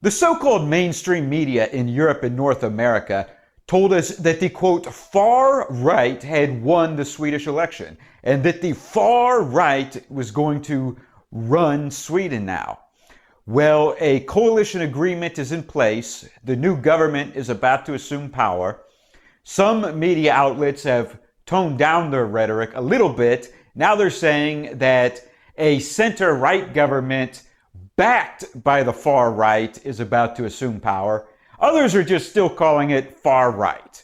The so-called mainstream media in Europe and North America told us that the, quote, far right had won the Swedish election and that the far right was going to run Sweden now. Well, a coalition agreement is in place. The new government is about to assume power. Some media outlets have toned down their rhetoric a little bit. Now they're saying that a center-right government backed by the far right is about to assume power. Others are just still calling it far right.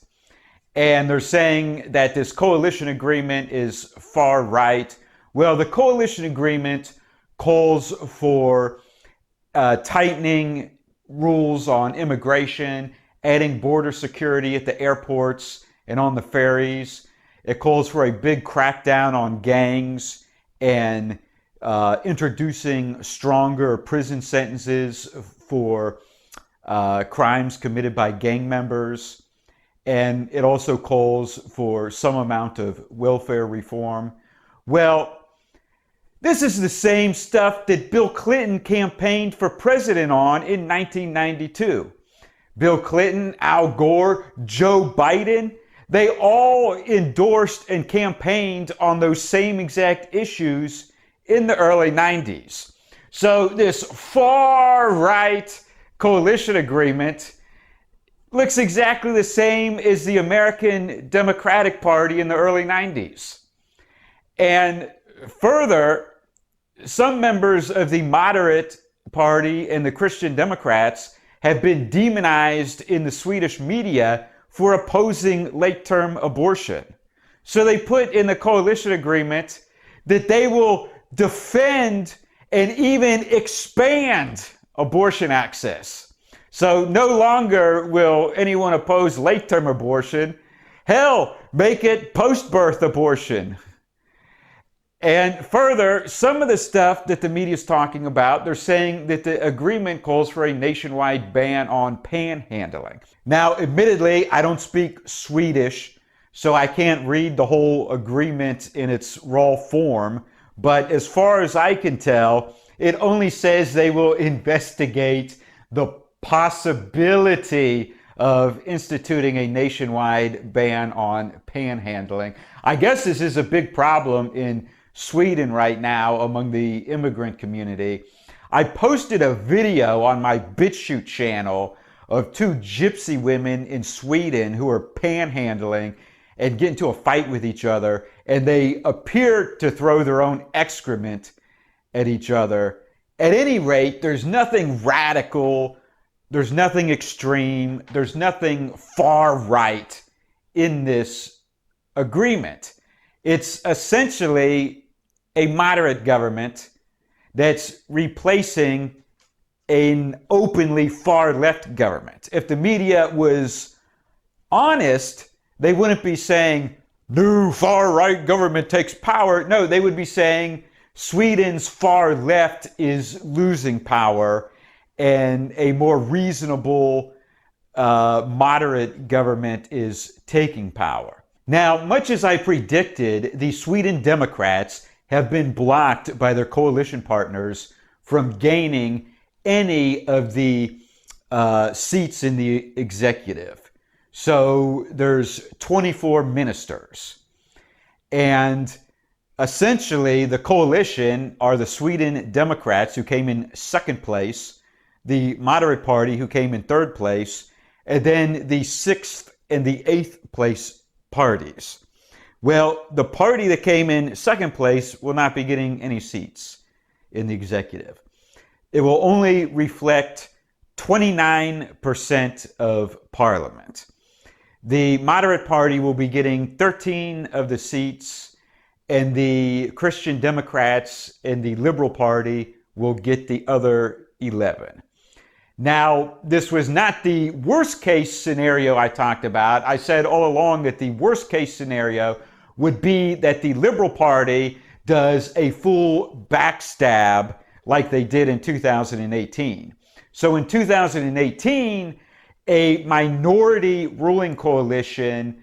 And they're saying that this coalition agreement is far right. Well, the coalition agreement calls for tightening rules on immigration, adding border security at the airports and on the ferries. It calls for a big crackdown on gangs and introducing stronger prison sentences for crimes committed by gang members. And it also calls for some amount of welfare reform. Well, this is the same stuff that Bill Clinton campaigned for president on in 1992. Bill Clinton, Al Gore, Joe Biden, they all endorsed and campaigned on those same exact issues in the early 90s. So this far right coalition agreement looks exactly the same as the American Democratic Party in the early 90s. And further, some members of the moderate party and the Christian Democrats have been demonized in the Swedish media for opposing late-term abortion. So they put in the coalition agreement that they will defend and even expand abortion access. So no longer will anyone oppose late-term abortion. Hell, make it post-birth abortion. And further, some of the stuff that the media is talking about, they're saying that the agreement calls for a nationwide ban on panhandling. Now, admittedly, I don't speak Swedish, so I can't read the whole agreement in its raw form. But as far as I can tell, it only says they will investigate the possibility of instituting a nationwide ban on panhandling. I guess this is a big problem in Sweden right now among the immigrant community. I posted a video on my BitChute channel of two gypsy women in Sweden who are panhandling and get into a fight with each other, and they appear to throw their own excrement at each other. At any rate, there's nothing radical, there's nothing extreme, there's nothing far right in this agreement. It's essentially a moderate government that's replacing an openly far left government. If the media was honest, they wouldn't be saying, new far right government takes power. No, they would be saying Sweden's far left is losing power and a more reasonable, moderate government is taking power. Now, much as I predicted, the Sweden Democrats have been blocked by their coalition partners from gaining any of the seats in the executive. So there's 24 ministers. And essentially, the coalition are the Sweden Democrats, who came in second place, the moderate party, who came in third place, and then the sixth and the eighth place parties. Well, the party that came in second place will not be getting any seats in the executive. It will only reflect 29% of parliament. The moderate party will be getting 13 of the seats, and the Christian Democrats and the Liberal Party will get the other 11. Now, this was not the worst case scenario I talked about. I said all along that the worst case scenario would be that the Liberal Party does a full backstab like they did in 2018. So in 2018, a minority ruling coalition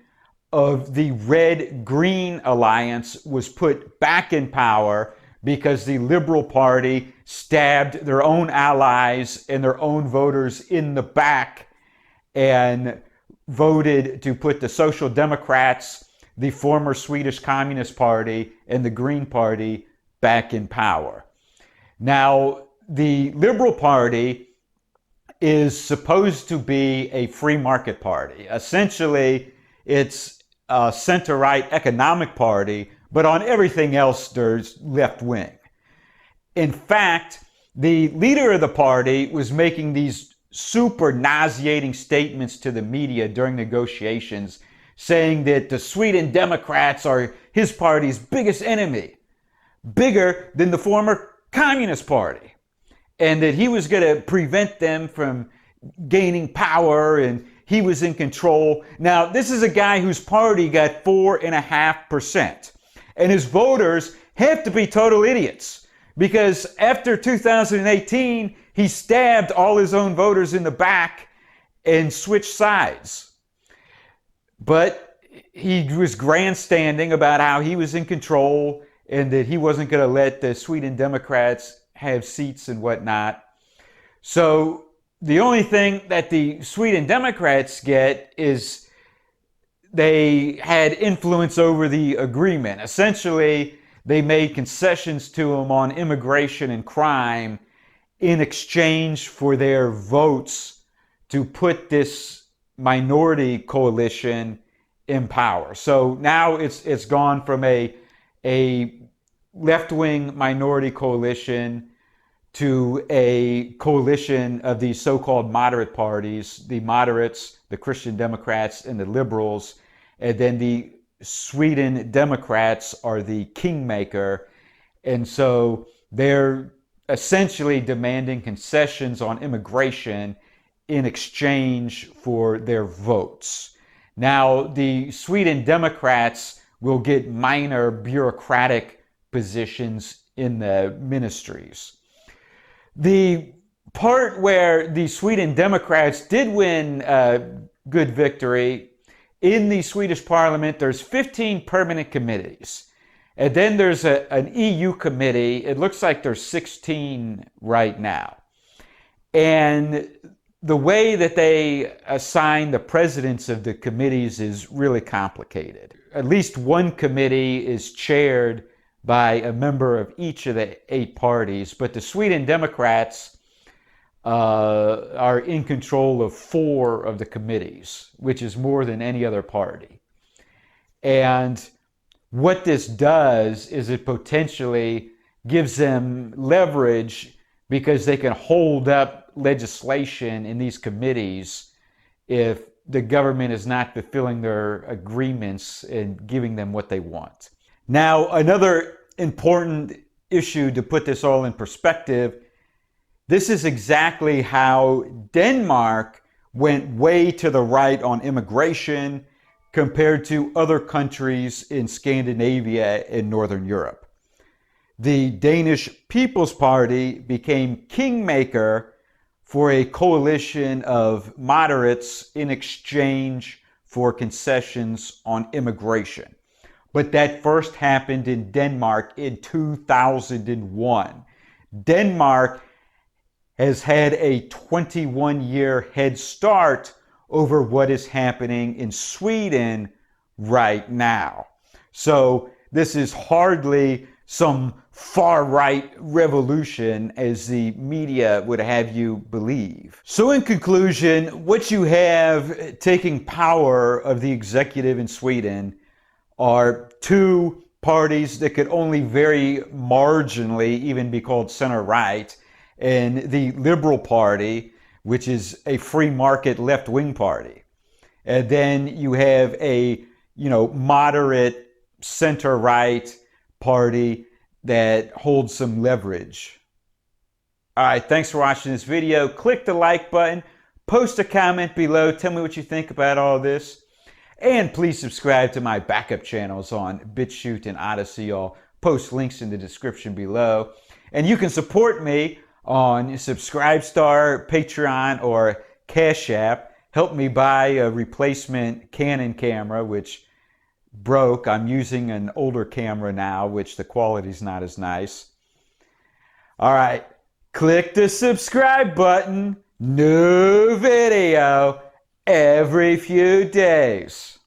of the Red-Green Alliance was put back in power because the Liberal Party stabbed their own allies and their own voters in the back and voted to put the Social Democrats, the former Swedish Communist Party, and the Green Party back in power. Now, the Liberal Party is supposed to be a free market party. Essentially, it's a center-right economic party, but on everything else, there's left-wing. In fact, the leader of the party was making these super nauseating statements to the media during negotiations, saying that the Sweden Democrats are his party's biggest enemy, bigger than the former Communist Party, and that he was going to prevent them from gaining power and he was in control. Now, this is a guy whose party got 4.5%, and his voters have to be total idiots, because after 2018, he stabbed all his own voters in the back and switched sides. But he was grandstanding about how he was in control and that he wasn't going to let the Sweden Democrats have seats and whatnot. So the only thing that the Sweden Democrats get is they had influence over the agreement. Essentially, they made concessions to him on immigration and crime in exchange for their votes to put this minority coalition in power. So now it's gone from a left-wing minority coalition to a coalition of these so-called moderate parties, the moderates, the Christian Democrats, and the liberals. And then the Sweden Democrats are the kingmaker. And so they're essentially demanding concessions on immigration in exchange for their votes. Now, the Sweden Democrats will get minor bureaucratic positions in the ministries. The part where the Sweden Democrats did win a good victory, in the Swedish parliament, there's 15 permanent committees. And then there's an EU committee. It looks like there's 16 right now. And the way that they assign the presidents of the committees is really complicated. At least one committee is chaired by a member of each of the 8 parties, but the Sweden Democrats are in control of 4 of the committees, which is more than any other party. And what this does is it potentially gives them leverage because they can hold up legislation in these committees if the government is not fulfilling their agreements and giving them what they want. Now, another important issue to put this all in perspective, this is exactly how Denmark went way to the right on immigration compared to other countries in Scandinavia and Northern Europe. The Danish People's Party became kingmaker for a coalition of moderates in exchange for concessions on immigration. But that first happened in Denmark in 2001. Denmark has had a 21-year head start over what is happening in Sweden right now. So this is hardly some far-right revolution as the media would have you believe. So in conclusion, what you have taking power of the executive in Sweden are 2 parties that could only very marginally even be called center-right, and the Liberal Party, which is a free market left-wing party. And then you have a, moderate center-right party that holds some leverage. All right, thanks for watching this video. Click the like button, post a comment below, tell me what you think about all this. And please subscribe to my backup channels on BitChute and Odyssey. I'll post links in the description below. And you can support me on Subscribestar, Patreon, or Cash App. Help me buy a replacement Canon camera, which broke. I'm using an older camera now, which the quality's not as nice. All right, click the subscribe button. New video every few days.